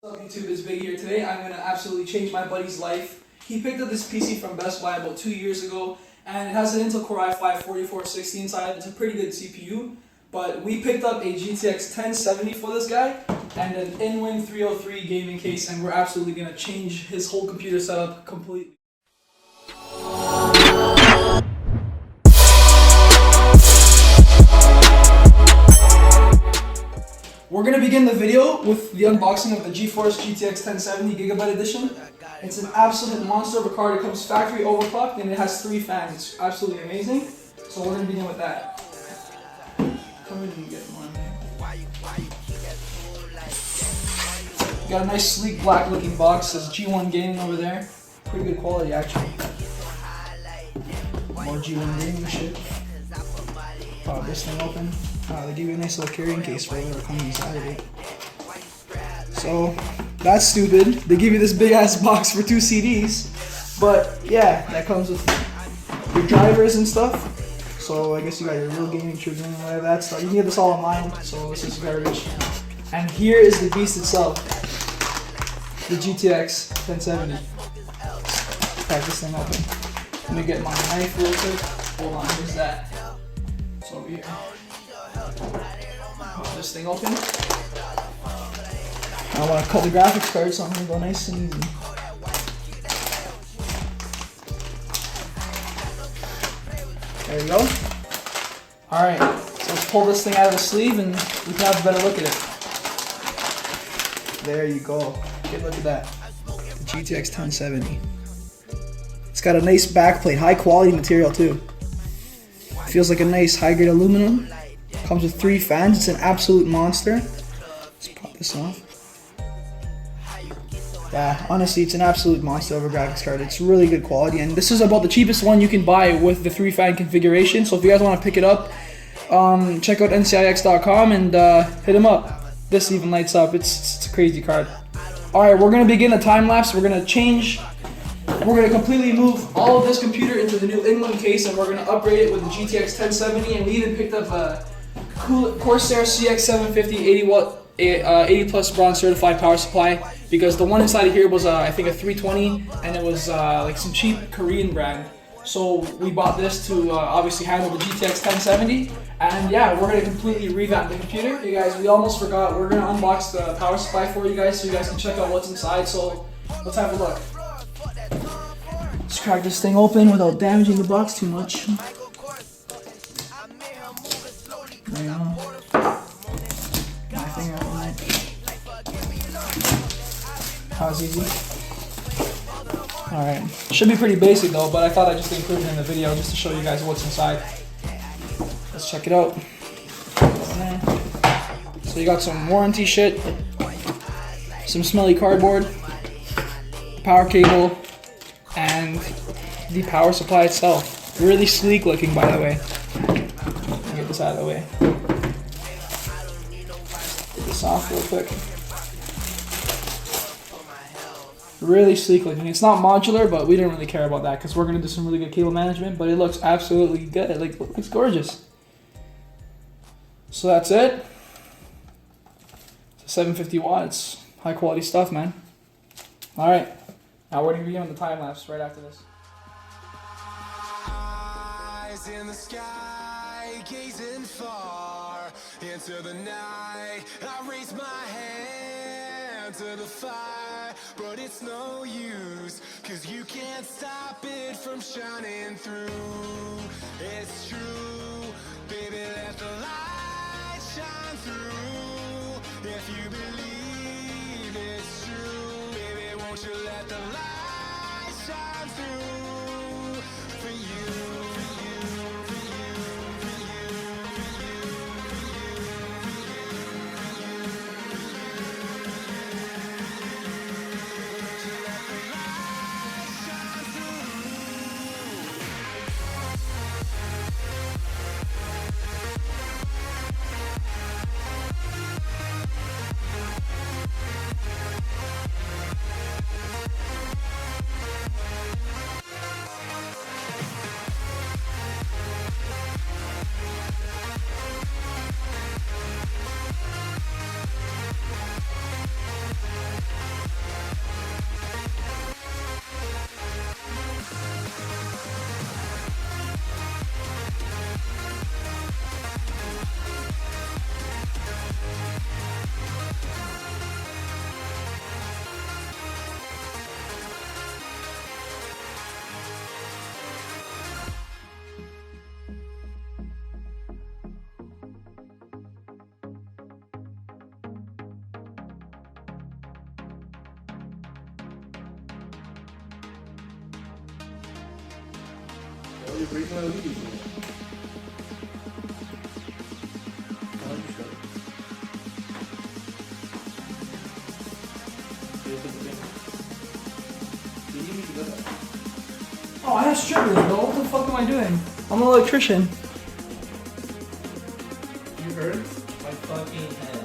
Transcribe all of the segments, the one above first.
What's up YouTube, it's Big here. Today I'm going to absolutely change my buddy's life. He picked up this PC from Best Buy about 2 years ago and it has an Intel Core i5 4460 inside. It's a pretty good CPU, but we picked up a GTX 1070 for this guy and an inwin 303 gaming case, and we're absolutely going to change his whole computer setup completely. We're going to begin the video with the unboxing of the GeForce GTX 1070 GB edition. It's an absolute monster of a card. It comes factory overclocked and it has 3 fans. It's absolutely amazing. So we're going to begin with that. Come in and get one. Got a nice sleek black looking box. Says G1 Gaming over there. Pretty good quality actually. More G1 Gaming shit. Pop this thing open. They give you a nice little carrying case for whatever comes inside of it. So, that's stupid. They give you this big ass box for 2 CDs. But, yeah, that comes with your drivers and stuff. So, I guess you got your real gaming trigger and whatever that stuff. You can get this all online, so this is garbage. And here is the beast itself. The GTX 1070. Crack this thing open. Let me get my knife real quick. Hold on, here's that. It's over here. Pop this thing open. I want to cut the graphics card, so I'm going to go nice and easy. There you go. Alright, so let's pull this thing out of the sleeve and we can have a better look at it. There you go. Get a look at that. The GTX 1070. It's got a nice backplate, high quality material too. Feels like a nice high grade aluminum. Comes with 3 fans. It's an absolute monster. Let's pop this off. Yeah, honestly, it's an absolute monster of a graphics card. It's really good quality, and this is about the cheapest one you can buy with the 3 fan configuration. So if you guys want to pick it up, check out ncix.com and hit him up. This even lights up. It's a crazy card. All right, we're gonna begin a time lapse. We're gonna completely move all of this computer into the new inwin case, and we're gonna upgrade it with the GTX 1070. And we even picked up a Corsair CX750 80 plus bronze certified power supply, because the one inside of here was I think a 320, and it was like some cheap Korean brand. So we bought this to obviously handle the GTX 1070, and yeah, we're gonna completely revamp the computer. Hey guys, we almost forgot. We're gonna unbox the power supply for you guys, so you guys can check out what's inside. So let's have a look. Let's crack this thing open without damaging the box too much. There you go. My finger on it. That was easy. Alright. Should be pretty basic though, but I thought I'd just include it in the video just to show you guys what's inside. Let's check it out. So you got some warranty shit, some smelly cardboard, power cable, and the power supply itself. Really sleek looking, by the way. Get this out of the way. Get this off real quick. Really sleek looking. It's not modular, but we didn't really care about that because we're gonna do some really good cable management. But it looks absolutely good. It looks gorgeous. So that's it. It's 750 watts. High quality stuff, man. All right. Now we're gonna begin with the time lapse right after this. Eyes in the sky, gazing far into the night. I raise my hand to the fire, but it's no use, 'cause you can't stop it from shining through. It's true, baby, let the light shine through. If you believe it's true, baby, won't you let the light shine through for you, for you, for you, for you, for you, for you, for you, let the light shine through. Oh, I have strippers, bro. What the fuck am I doing? I'm an electrician. You hurt my fucking head.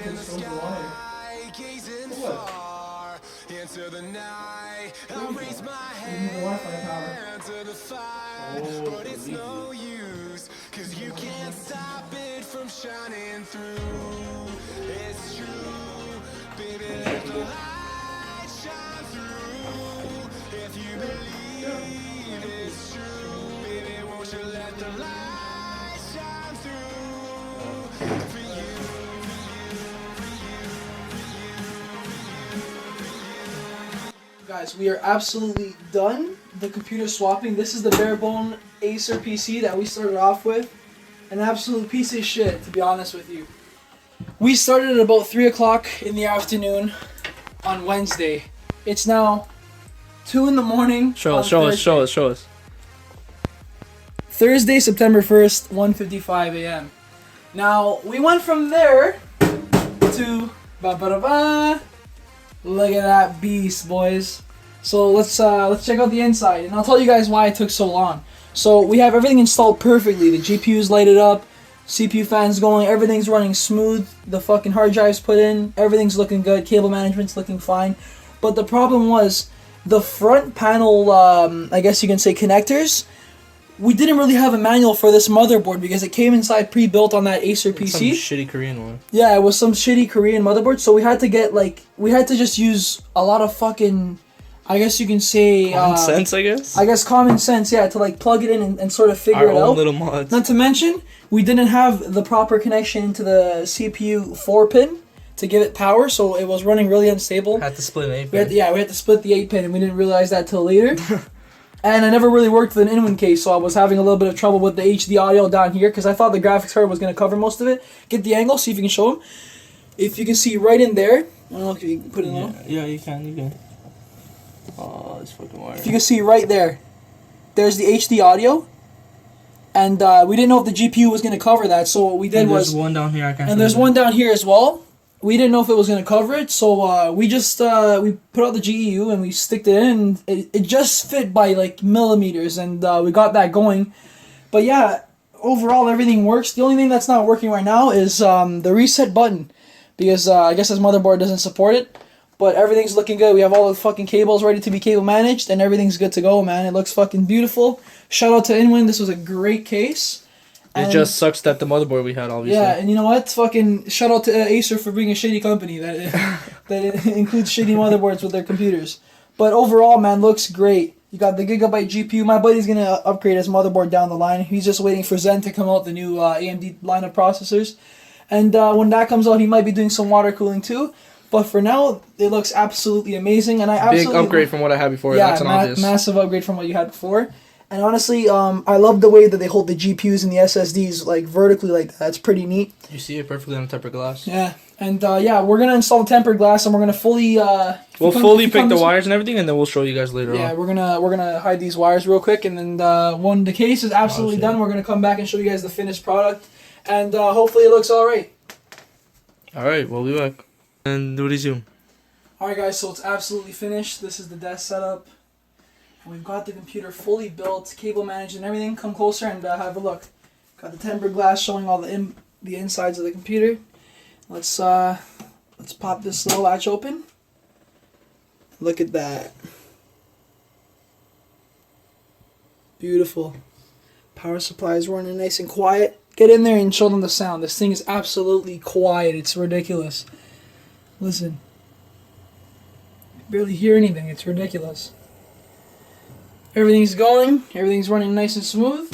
In the sky, gazing far into the night. I raise my hand to the fire, but it's no use, 'cause you can't stop it from shining through. It's true, baby, let the light shine through. If you believe it's true, baby, won't you let the light shine through for you. Guys, we are absolutely done the computer swapping. This is the bare bone Acer PC that we started off with. An absolute piece of shit, to be honest with you. We started at about 3 o'clock in the afternoon on Wednesday. It's now 2 in the morning. Show us. Thursday, September 1st, 1:55 a.m. Now, we went from there to ba-ba-da-ba. Look at that beast, boys. So let's check out the inside, and I'll tell you guys why it took so long. So we have everything installed perfectly. The GPU's lighted up, CPU fans going, everything's running smooth. The fucking hard drive's put in, everything's looking good. Cable management's looking fine. But the problem was the front panel, I guess you can say connectors. We didn't really have a manual for this motherboard because it came inside pre-built on that Acer PC. Some shitty Korean one. Yeah, it was some shitty Korean motherboard, so we had to just use a lot of fucking, I guess you can say... Common sense, I guess? I guess common sense, yeah, to like plug it in and sort of figure it out. Our own little mods. Not to mention, we didn't have the proper connection into the CPU 4-pin to give it power, so it was running really unstable. Had to split an 8-pin. We had to split the 8-pin, and we didn't realize that till later. And I never really worked with an inwin case, so I was having a little bit of trouble with the HD audio down here because I thought the graphics card was going to cover most of it. Get the angle, see if you can show them. If you can see right in there, I don't know if you can put it in. Yeah, you can. Oh, it's fucking wire. If you can see right there, there's the HD audio. And we didn't know if the GPU was going to cover that, so what we did was... there's one down here, I can't And there's one down here as well. We didn't know if it was going to cover it, so we just we put out the GEU and we sticked it in. It just fit by like millimeters, and we got that going. But yeah, overall everything works. The only thing that's not working right now is the reset button, because I guess this motherboard doesn't support it. But everything's looking good. We have all the fucking cables ready to be cable managed, and everything's good to go, man. It looks fucking beautiful. Shout out to Inwin. This was a great case. It just sucks that the motherboard we had, obviously. Yeah, and you know what? Fucking shout out to Acer for being a shitty company that includes shitty motherboards with their computers. But overall, man, looks great. You got the Gigabyte GPU. My buddy's going to upgrade his motherboard down the line. He's just waiting for Zen to come out, the new AMD line of processors. And when that comes out, he might be doing some water cooling too. But for now, it looks absolutely amazing. And Big upgrade from what I had before. Yeah, that's an obvious. Massive upgrade from what you had before. And honestly, I love the way that they hold the GPUs and the SSDs like vertically like that. That's pretty neat. You see it perfectly on the tempered glass. Yeah, and yeah, we're gonna install tempered glass, and we're gonna fully we'll fully pick the wires and everything, and then we'll show you guys later on. Yeah, we're gonna hide these wires real quick, and then when the case is absolutely done, we're gonna come back and show you guys the finished product, and hopefully it looks all right. All right, we'll be back and do resume. All right, guys, so it's absolutely finished. This is the desk setup. We've got the computer fully built, cable managed and everything. Come closer and have a look. Got the tempered glass showing all the insides of the computer. Let's pop this little latch open. Look at that. Beautiful. Power supply is running nice and quiet. Get in there and show them the sound. This thing is absolutely quiet. It's ridiculous. Listen. Barely hear anything. It's ridiculous. Everything's going. Everything's running nice and smooth.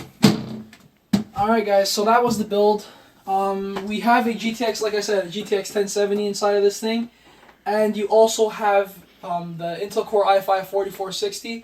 Alright guys, so that was the build. We have a GTX, like I said, a GTX 1070 inside of this thing. And you also have the Intel Core i5 4460.